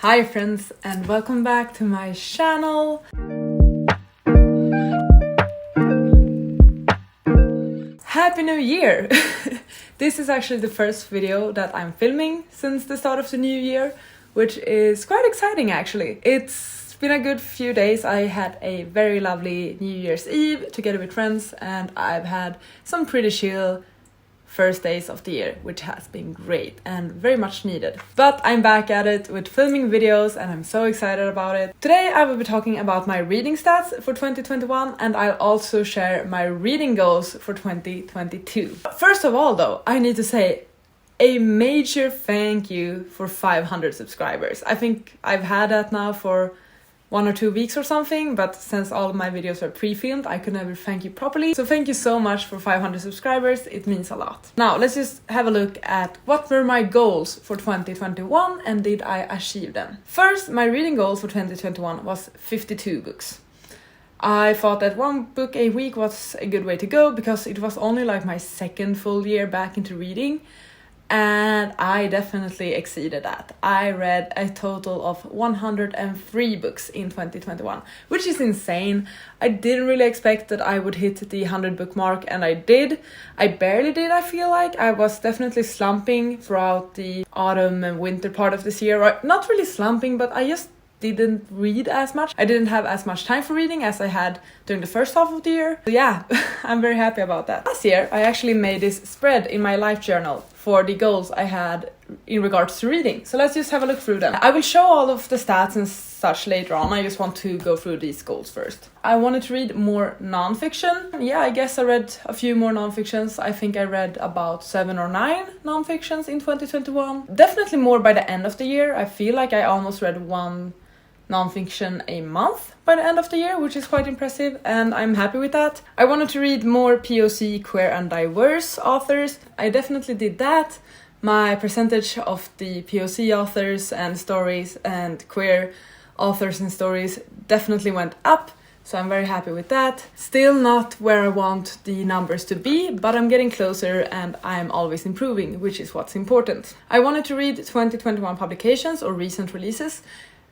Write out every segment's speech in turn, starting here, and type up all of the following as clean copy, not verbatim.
Hi friends and welcome back to my channel. Happy New Year! This is actually the first video that I'm filming since the start of the new year, which is quite exciting actually. It's been a good few days. I had a very lovely New Year's Eve together with friends and I've had some pretty chill first days of the year, which has been great and very much needed. But I'm back at it with filming videos and I'm so excited about it. Today I will be talking about my reading stats for 2021 and I'll also share my reading goals for 2022. First of all though, I need to say a major thank you for 500 subscribers. I think I've had that now for 1 or 2 weeks or something, but since all of my videos are pre-filmed, I could never thank you properly. So thank you so much for 500 subscribers, it means a lot. Now let's just have a look at what were my goals for 2021 and did I achieve them. First, my reading goal for 2021 was 52 books. I thought that 1 book a week was a good way to go because it was only like my second full year back into reading. And I definitely exceeded that. I read a total of 103 books in 2021, which is insane. I didn't really expect that I would hit the 100 book mark, and I did. I barely did, I feel like. I was definitely slumping throughout the autumn and winter part of this year. Not really slumping, but I just didn't read as much. I didn't have as much time for reading as I had during the first half of the year. So yeah, I'm very happy about that. Last year, I actually made this spread in my life journal for the goals I had in regards to reading. So let's just have a look through them. I will show all of the stats and such later on. I just want to go through these goals first. I wanted to read more non-fiction. Yeah, I guess I read a few more non-fictions. I think I read about 7 or 9 non-fictions in 2021. Definitely more by the end of the year. I feel like I almost read 1 non-fiction a month by the end of the year, which is quite impressive and I'm happy with that. I wanted to read more POC, queer and diverse authors. I definitely did that. My percentage of the POC authors and stories and queer authors and stories definitely went up, so I'm very happy with that. Still not where I want the numbers to be, but I'm getting closer and I'm always improving, which is what's important. I wanted to read 2021 publications or recent releases,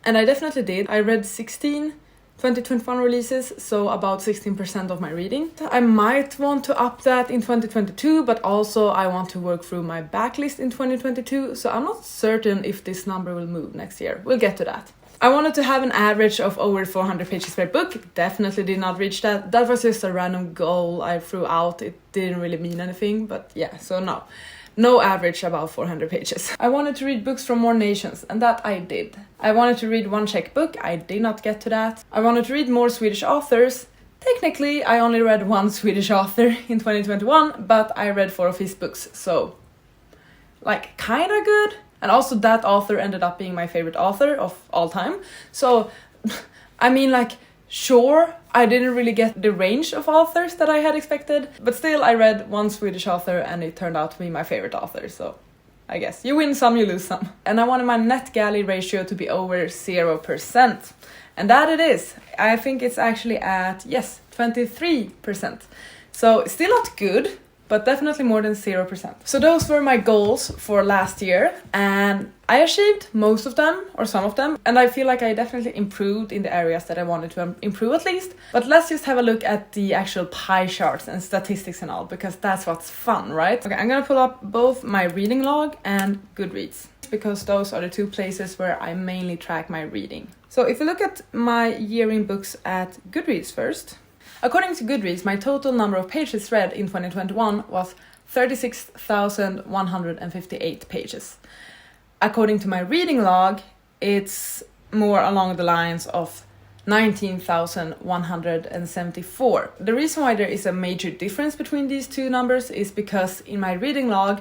and I definitely did. I read 16 2021 releases, so about 16% of my reading. I might want to up that in 2022, but also I want to work through my backlist in 2022, so I'm not certain if this number will move next year. We'll get to that. I wanted to have an average of over 400 pages per book. Definitely did not reach that. That was just a random goal I threw out. It didn't really mean anything, but yeah, so no. No average about 400 pages. I wanted to read books from more nations, and that I did. I wanted to read 1 Czech book, I did not get to that. I wanted to read more Swedish authors. Technically, I only read 1 Swedish author in 2021, but I read 4 of his books, so like kinda good. And also that author ended up being my favorite author of all time. So, I mean like, sure, I didn't really get the range of authors that I had expected, but still I read 1 Swedish author and it turned out to be my favorite author, so I guess you win some, you lose some. And I wanted my NetGalley ratio to be over 0%, and that it is. I think it's actually at, yes, 23%. So still not good, but definitely more than 0%. So those were my goals for last year, and I achieved most of them, or some of them, and I feel like I definitely improved in the areas that I wanted to improve at least. But let's just have a look at the actual pie charts and statistics and all, because that's what's fun, right? Okay, I'm gonna pull up both my reading log and Goodreads, because those are the 2 places where I mainly track my reading. So if you look at my year in books at Goodreads first, according to Goodreads, my total number of pages read in 2021 was 36,158 pages. According to my reading log, it's more along the lines of 19,174. The reason why there is a major difference between these 2 numbers is because in my reading log,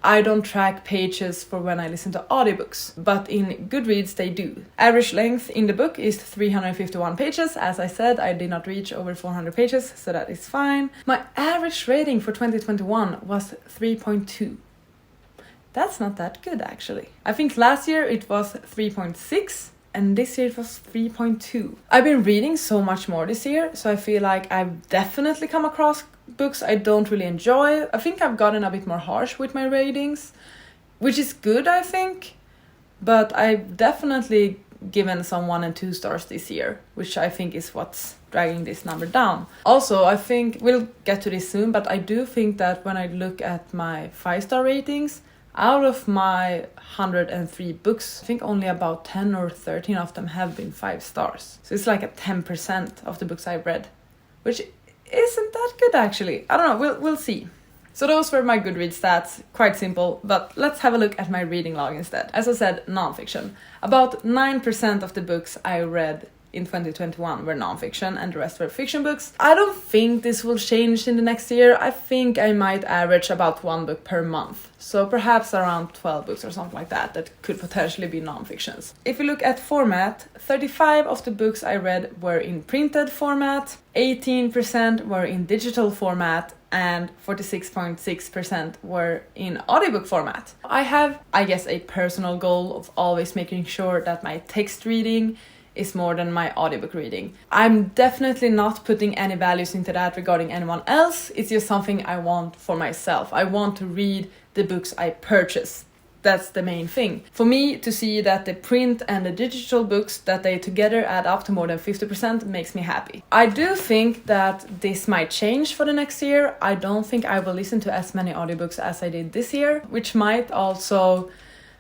I don't track pages for when I listen to audiobooks, but in Goodreads they do. Average length in the book is 351 pages. As I said, I did not reach over 400 pages, so that is fine. My average rating for 2021 was 3.2. That's not that good actually. I think last year it was 3.6 and this year it was 3.2. I've been reading so much more this year, so I feel like I've definitely come across books I don't really enjoy. I think I've gotten a bit more harsh with my ratings, which is good, I think. but I've definitely given some 1 and 2 stars this year, which I think is what's dragging this number down. Also, I think we'll get to this soon, but I do think that when I look at my 5-star ratings, out of my 103 books, I think only about 10 or 13 of them have been 5 stars. So it's like a 10% of the books I've read, which isn't that good actually. I don't know, we'll see. So those were my Goodreads stats, quite simple, but let's have a look at my reading log instead. As I said, nonfiction. About 9% of the books I read in 2021 were nonfiction and the rest were fiction books. I don't think this will change in the next year. I think I might average about 1 book per month. So perhaps around 12 books or something like that could potentially be nonfictions. If we look at format, 35 of the books I read were in printed format, 18% were in digital format, and 46.6% were in audiobook format. I have, I guess, a personal goal of always making sure that my text reading is more than my audiobook reading. I'm definitely not putting any values into that regarding anyone else. It's just something I want for myself. I want to read the books I purchase. That's the main thing. For me to see that the print and the digital books, that they together add up to more than 50% makes me happy. I do think that this might change for the next year. I don't think I will listen to as many audiobooks as I did this year, which might also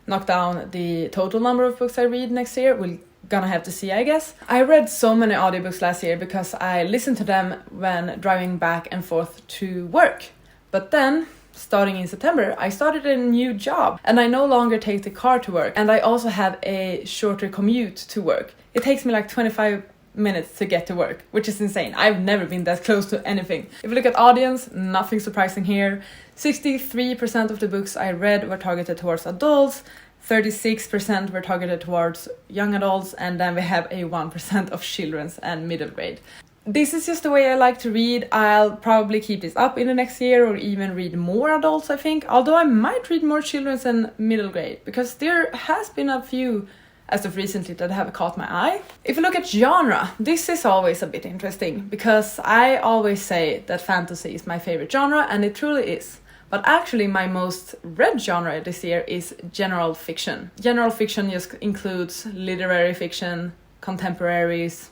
knock down the total number of books I read next year. We're gonna have to see, I guess. I read so many audiobooks last year because I listened to them when driving back and forth to work. But then, starting in September, I started a new job and I no longer take the car to work, and I also have a shorter commute to work. It takes me like 25 minutes to get to work, which is insane. I've never been that close to anything. If you look at audience, nothing surprising here. 63% of the books I read were targeted towards adults, 36% were targeted towards young adults, and then we have a 1% of children's and middle grade. This is just the way I like to read. I'll probably keep this up in the next year or even read more adults, I think. Although I might read more children's and middle grade, because there has been a few as of recently that have caught my eye. If you look at genre, this is always a bit interesting because I always say that fantasy is my favorite genre, and it truly is. But actually my most read genre this year is general fiction. General fiction just includes literary fiction, contemporaries,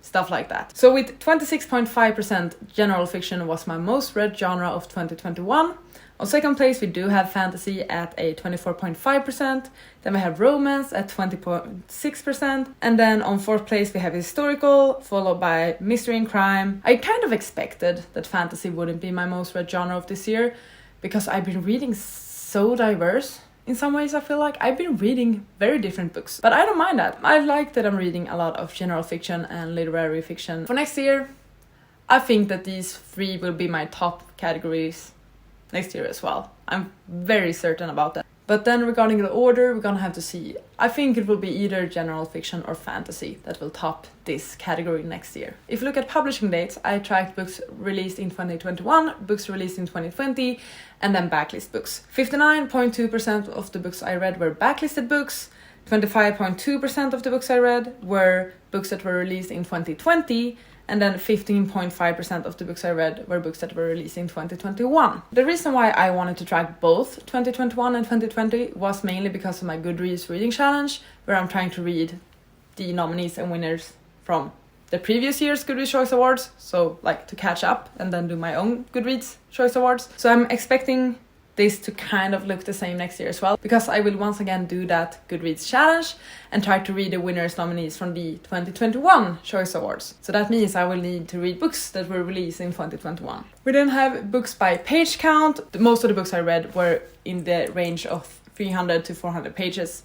stuff like that. So with 26.5%, general fiction was my most read genre of 2021. On second place we do have fantasy at a 24.5%, then we have romance at 20.6%, and then on fourth place we have historical, followed by mystery and crime. I kind of expected that fantasy wouldn't be my most read genre of this year, because I've been reading so diverse. In some ways I feel like I've been reading very different books, but I don't mind that. I like that I'm reading a lot of general fiction and literary fiction. For next year, I think that these 3 will be my top categories next year as well. I'm very certain about that. But then regarding the order, we're gonna have to see. I think it will be either general fiction or fantasy that will top this category next year. If you look at publishing dates, I tracked books released in 2021, books released in 2020, and then backlist books. 59.2% of the books I read were backlisted books, 25.2% of the books I read were books that were released in 2020, and then 15.5% of the books I read were books that were released in 2021. The reason why I wanted to track both 2021 and 2020 was mainly because of my Goodreads reading challenge, where I'm trying to read the nominees and winners from the previous year's Goodreads Choice Awards, so like to catch up and then do my own Goodreads Choice Awards. So I'm expecting this to kind of look the same next year as well, because I will once again do that Goodreads challenge and try to read the winners nominees from the 2021 Choice Awards. So that means I will need to read books that were released in 2021. We then have books by page count. Most of the books I read were in the range of 300 to 400 pages.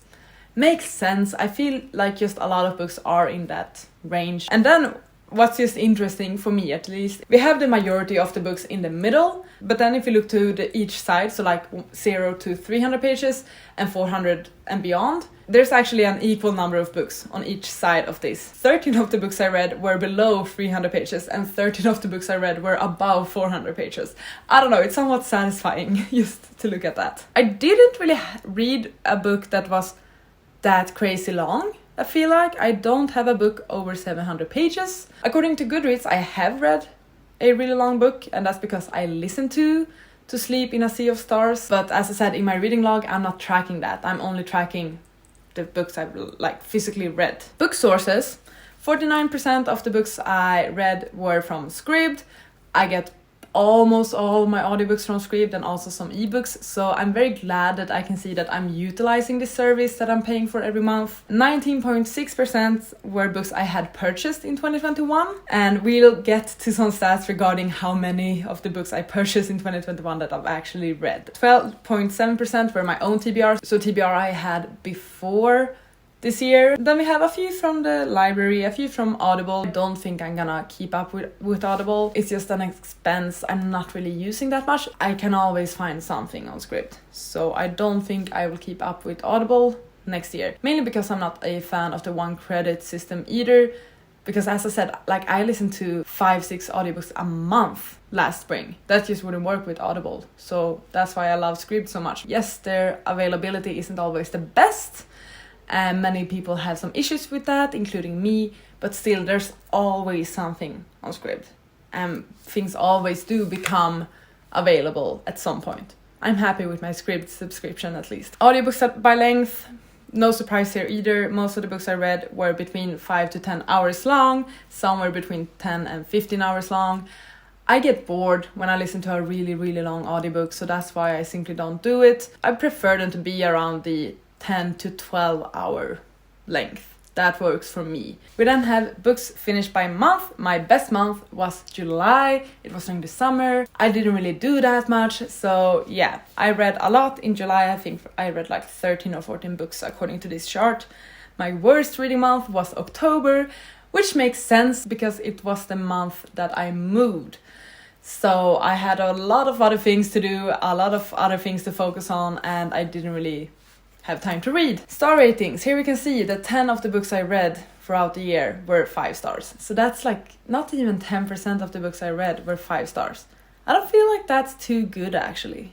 Makes sense. I feel like just a lot of books are in that range. And then what's just interesting for me, at least, we have the majority of the books in the middle, but then if you look to each side, so like 0 to 300 pages and 400 and beyond, there's actually an equal number of books on each side of this. 13 of the books I read were below 300 pages and 13 of the books I read were above 400 pages. I don't know, it's somewhat satisfying just to look at that. I didn't really read a book that was that crazy long. I feel like I don't have a book over 700 pages. According to Goodreads, I have read a really long book, and that's because I listened to Sleep in a Sea of Stars. But as I said in my reading log, I'm not tracking that. I'm only tracking the books I've like physically read. Book sources. 49% of the books I read were from Scribd. I get almost all my audiobooks from Scribd and also some ebooks, so I'm very glad that I can see that I'm utilizing this service that I'm paying for every month. 19.6% were books I had purchased in 2021, and we'll get to some stats regarding how many of the books I purchased in 2021 that I've actually read. 12.7% were my own TBRs, so TBR I had before this year. Then we have a few from the library, a few from Audible. I don't think I'm gonna keep up with Audible. It's just an expense I'm not really using that much. I can always find something on Scribd, so I don't think I will keep up with Audible next year. Mainly because I'm not a fan of the one credit system either. Because as I said, like I listened to 5-6 audiobooks a month last spring. That just wouldn't work with Audible. So that's why I love Scribd so much. Yes, their availability isn't always the best, and many people have some issues with that, including me, but still there's always something on Scribd, and things always do become available at some point. I'm happy with my Scribd subscription at least. Audiobooks by length, no surprise here either. Most of the books I read were between 5 to 10 hours long, some were between 10 and 15 hours long. I get bored when I listen to a really long audiobook, so that's why I simply don't do it. I prefer them to be around the 10 to 12 hour length. That works for me. We then have books finished by month. My best month was July. It was during the summer. I didn't really do that much, so yeah, I read a lot in July. I think I read like 13 or 14 books according to this chart. My worst reading month was October, which makes sense because it was the month that I moved. So I had a lot of other things to do, a lot of other things to focus on, and I didn't really have time to read. Star ratings. Here we can see that 10 of the books I read throughout the year were 5 stars. So that's like not even 10% of the books I read were 5 stars. I don't feel like that's too good actually.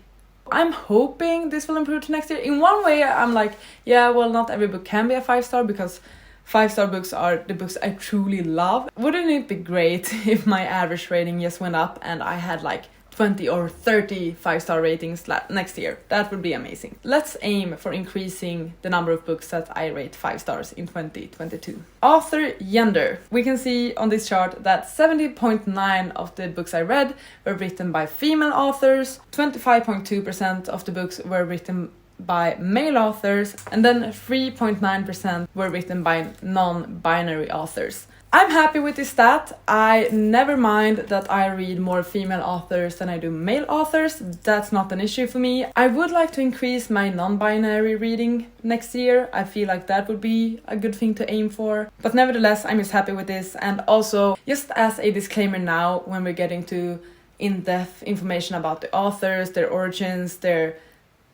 I'm hoping this will improve to next year. In one way I'm like, yeah, well, not every book can be a 5-star because 5-star books are the books I truly love. Wouldn't it be great if my average rating just went up and I had like 20 or 30 5-star ratings next year? That would be amazing. Let's aim for increasing the number of books that I rate 5 stars in 2022. Author gender. We can see on this chart that 70.9% of the books I read were written by female authors, 25.2% of the books were written by male authors, and then 3.9% were written by non-binary authors. I'm happy with this stat. I never mind that I read more female authors than I do male authors. That's not an issue for me. I would like to increase my non-binary reading next year. I feel like that would be a good thing to aim for. But nevertheless, I'm just happy with this. And also, just as a disclaimer now, when we're getting to in-depth information about the authors, their origins, their,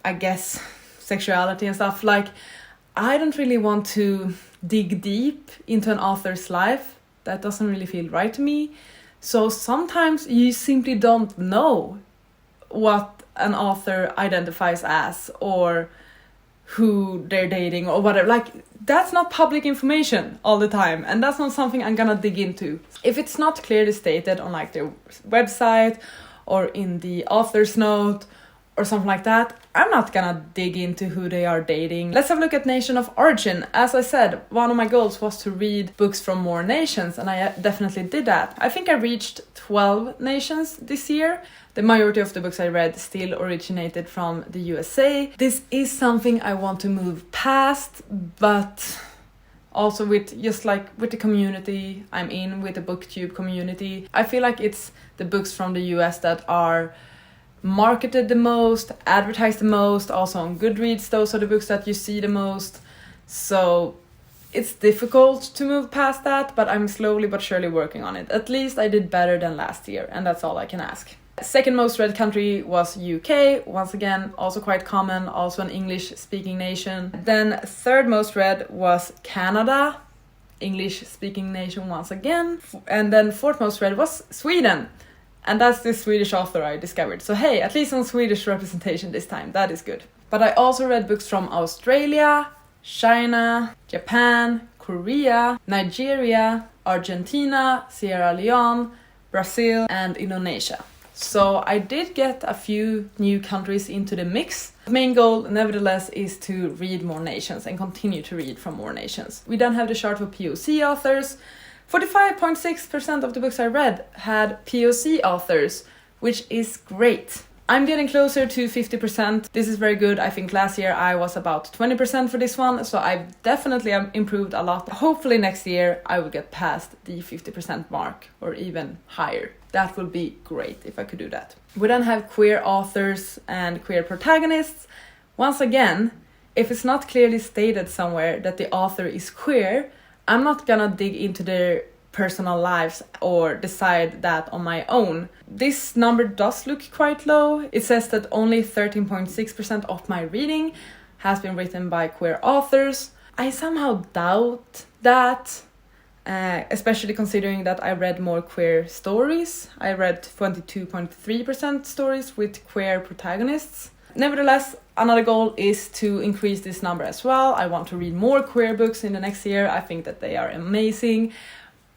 I guess, sexuality and stuff, like, I don't really want to dig deep into an author's life. That doesn't really feel right to me. So sometimes you simply don't know what an author identifies as or who they're dating or whatever. Like, that's not public information all the time, and that's not something I'm gonna dig into. If it's not clearly stated on like their website or in the author's note or something like that, I'm not gonna dig into who they are dating. Let's have a look at nation of origin. As I said, one of my goals was to read books from more nations, and I definitely did that. I think I reached 12 nations this year. The majority of the books I read still originated from the USA. This is something I want to move past, but also with just like with the community I'm in, with the BookTube community, I feel like it's the books from the US that are marketed the most, advertised the most. Also on Goodreads, those are the books that you see the most. So it's difficult to move past that, but I'm slowly but surely working on it. At least I did better than last year, and that's all I can ask. Second most read country was UK, once again also quite common, also an English speaking nation. Then third most read was Canada, English speaking nation once again. And then fourth most read was Sweden. And that's the Swedish author I discovered. So hey, at least some Swedish representation this time. That is good. But I also read books from Australia, China, Japan, Korea, Nigeria, Argentina, Sierra Leone, Brazil, and Indonesia. So I did get a few new countries into the mix. The main goal, nevertheless, is to read more nations and continue to read from more nations. We then have the chart for POC authors. 45.6% of the books I read had POC authors, which is great. I'm getting closer to 50%. This is very good. I think last year I was about 20% for this one, so I've definitely improved a lot. Hopefully next year I will get past the 50% mark or even higher. That would be great if I could do that. We then have queer authors and queer protagonists. Once again, if it's not clearly stated somewhere that the author is queer, I'm not gonna dig into their personal lives or decide that on my own. This number does look quite low. It says that only 13.6% of my reading has been written by queer authors. I somehow doubt that, especially considering that I read more queer stories. I read 22.3% stories with queer protagonists. Nevertheless, another goal is to increase this number as well. I want to read more queer books in the next year. I think that they are amazing.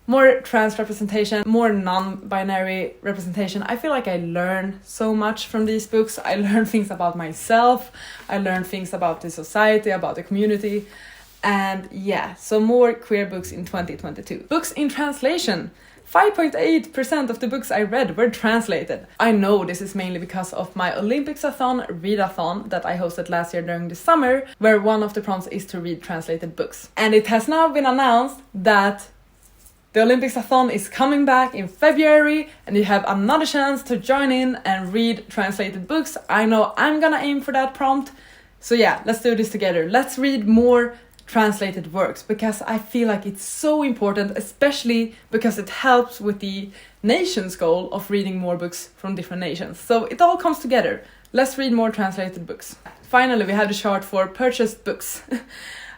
More trans representation, more non-binary representation. I feel like I learn so much from these books. I learn things about myself. I learn things about the society, about the community. And yeah, so more queer books in 2022. Books in translation. 5.8% of the books I read were translated. I know this is mainly because of my Olympics-a-thon, readathon, that I hosted last year during the summer, where one of the prompts is to read translated books. And it has now been announced that the Olympics-a-thon is coming back in February, and you have another chance to join in and read translated books. I know I'm gonna aim for that prompt. So yeah, let's do this together. Let's read more translated works, because I feel like it's so important, especially because it helps with the nation's goal of reading more books from different nations. So it all comes together. Let's read more translated books. Finally, we have the chart for purchased books.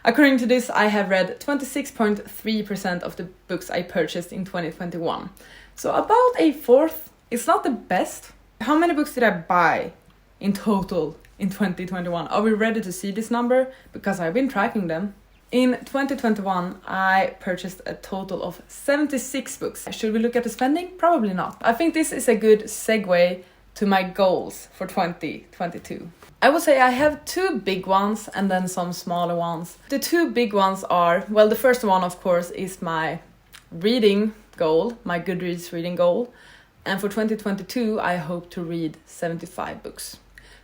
According to this, I have read 26.3% of the books I purchased in 2021. So about a fourth. It's not the best. How many books did I buy in total in 2021? Are we ready to see this number? Because I've been tracking them. In 2021, I purchased a total of 76 books. Should we look at the spending? Probably not. I think this is a good segue to my goals for 2022. I would say I have two big ones and then some smaller ones. The two big ones are, well, the first one, of course, is my reading goal, my Goodreads reading goal. And for 2022, I hope to read 75 books.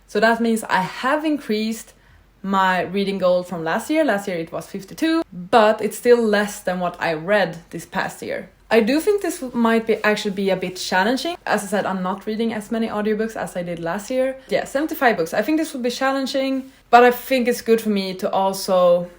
So that means I have increased my reading goal from last year. Last year it was 52, but it's still less than what I read this past year. I do think this might actually be a bit challenging. As I said, I'm not reading as many audiobooks as I did last year. Yeah, 75 books. I think this will be challenging, but I think it's good for me to also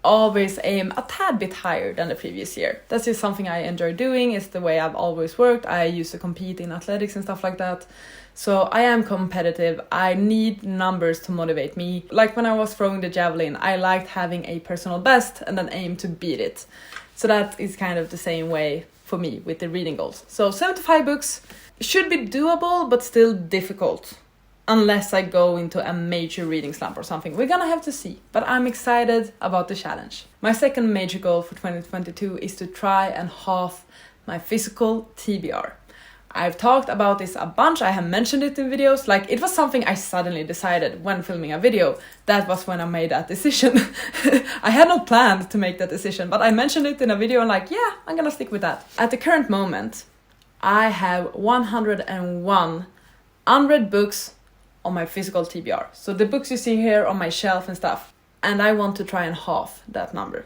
always aim a tad bit higher than the previous year. That's just something I enjoy doing. It's the way I've always worked. I used to compete in athletics and stuff like that. So I am competitive. I need numbers to motivate me. Like when I was throwing the javelin, I liked having a personal best and then aim to beat it. So that is kind of the same way for me with the reading goals. So 75 books should be doable, but still difficult. Unless I go into a major reading slump or something. We're gonna have to see. But I'm excited about the challenge. My second major goal for 2022 is to try and halve my physical TBR. I've talked about this a bunch. I have mentioned it in videos. Like, it was something I suddenly decided when filming a video. That was when I made that decision. I had not planned to make that decision, but I mentioned it in a video and like, yeah, I'm gonna stick with that. At the current moment, I have 101 unread books on my physical TBR. So the books you see here on my shelf and stuff. And I want to try and halve that number.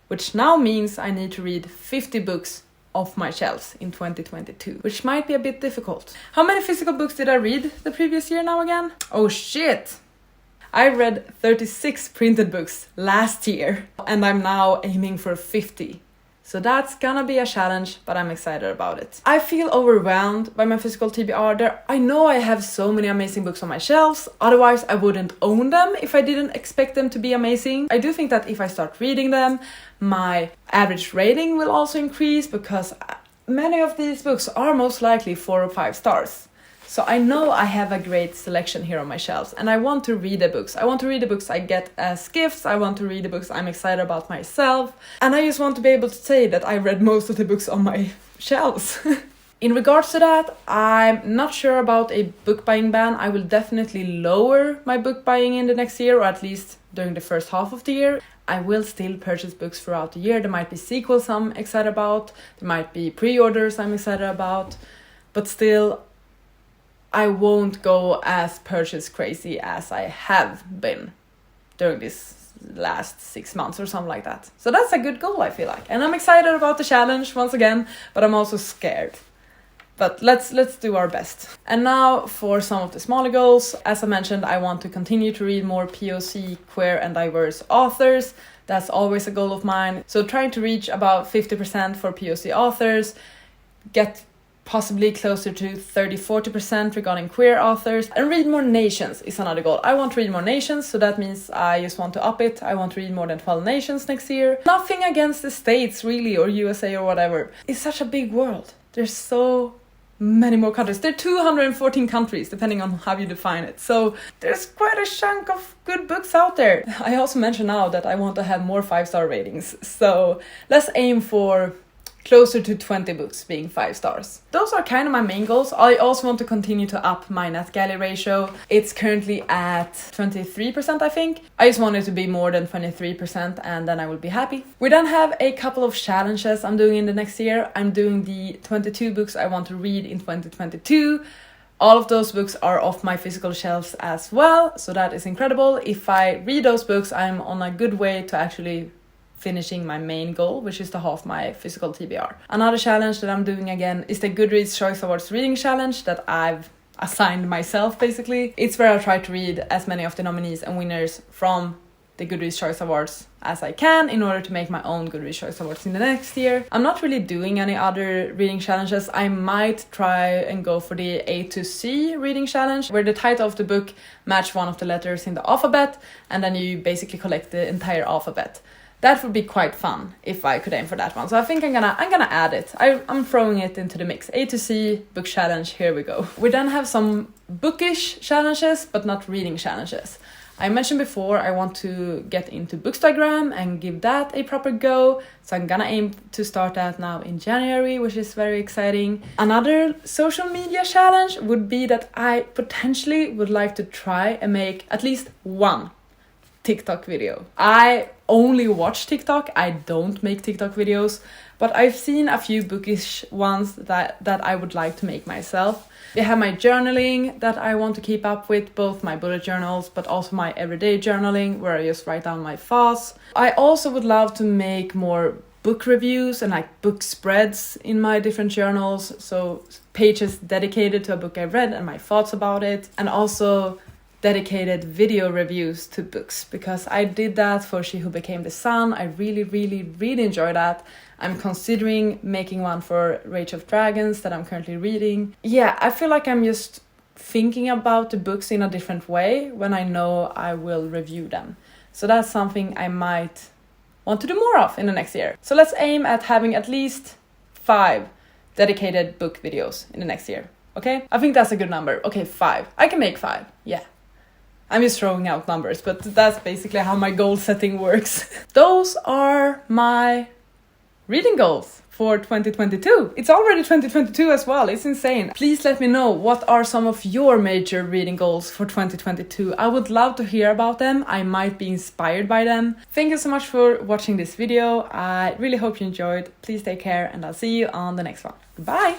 Which now means I need to read 50 books off my shelves in 2022, which might be a bit difficult. How many physical books did I read the previous year now again? Oh shit! I read 36 printed books last year, and I'm now aiming for 50. So that's gonna be a challenge, but I'm excited about it. I feel overwhelmed by my physical TBR. I know I have so many amazing books on my shelves, otherwise I wouldn't own them if I didn't expect them to be amazing. I do think that if I start reading them, my average rating will also increase, because many of these books are most likely 4 or 5 stars. So I know I have a great selection here on my shelves, and I want to read the books. I want to read the books I get as gifts. I want to read the books I'm excited about myself. And I just want to be able to say that I read most of the books on my shelves. In regards to that, I'm not sure about a book buying ban. I will definitely lower my book buying in the next year, or at least during the first half of the year. I will still purchase books throughout the year. There might be sequels I'm excited about. There might be pre-orders I'm excited about. But still, I won't go as purchase crazy as I have been during this last 6 months or something like that. So that's a good goal, I feel like. And I'm excited about the challenge once again, but I'm also scared. But let's do our best. And now for some of the smaller goals. As I mentioned, I want to continue to read more POC, queer and diverse authors. That's always a goal of mine. So trying to reach about 50% for POC authors, get possibly closer to 30-40% regarding queer authors, and read more nations is another goal. I want to read more nations, so that means I just want to up it. I want to read more than 12 nations next year. Nothing against the States really, or USA or whatever. It's such a big world. There's so many more countries. There are 214 countries, depending on how you define it. So there's quite a chunk of good books out there. I also mentioned now that I want to have more 5-star ratings. So let's aim for closer to 20 books being 5 stars. Those are kind of my main goals. I also want to continue to up my NetGalley ratio. It's currently at 23%, I think. I just want it to be more than 23% and then I will be happy. We then have a couple of challenges I'm doing in the next year. I'm doing the 22 books I want to read in 2022. All of those books are off my physical shelves as well, so that is incredible. If I read those books, I'm on a good way to actually finishing my main goal, which is to halve my physical TBR. Another challenge that I'm doing again is the Goodreads Choice Awards reading challenge that I've assigned myself, basically. It's where I try to read as many of the nominees and winners from the Goodreads Choice Awards as I can in order to make my own Goodreads Choice Awards in the next year. I'm not really doing any other reading challenges. I might try and go for the A to C reading challenge, where the title of the book match one of the letters in the alphabet, and then you basically collect the entire alphabet. That would be quite fun if I could aim for that one. So I think I'm gonna add it. I'm throwing it into the mix. A to C, book challenge, here we go. We then have some bookish challenges, but not reading challenges. I mentioned before I want to get into Bookstagram and give that a proper go. So I'm gonna aim to start that now in January, which is very exciting. Another social media challenge would be that I potentially would like to try and make at least one TikTok video. I only watch TikTok. I don't make TikTok videos, but I've seen a few bookish ones that I would like to make myself. I have my journaling that I want to keep up with, both my bullet journals but also my everyday journaling where I just write down my thoughts. I also would love to make more book reviews and like book spreads in my different journals, so pages dedicated to a book I read and my thoughts about it, and also dedicated video reviews to books, because I did that for She Who Became the Sun. I really enjoyed that. I'm considering making one for Rage of Dragons that I'm currently reading. Yeah, I feel like I'm just thinking about the books in a different way when I know I will review them. So that's something I might want to do more of in the next year. So let's aim at having at least 5 dedicated book videos in the next year. Okay? I think that's a good number. Okay, 5. I can make 5. Yeah. I'm just throwing out numbers, but that's basically how my goal setting works. Those are my reading goals for 2022. It's already 2022 as well. It's insane. Please let me know what are some of your major reading goals for 2022. I would love to hear about them. I might be inspired by them. Thank you so much for watching this video. I really hope you enjoyed. Please take care and I'll see you on the next one. Goodbye.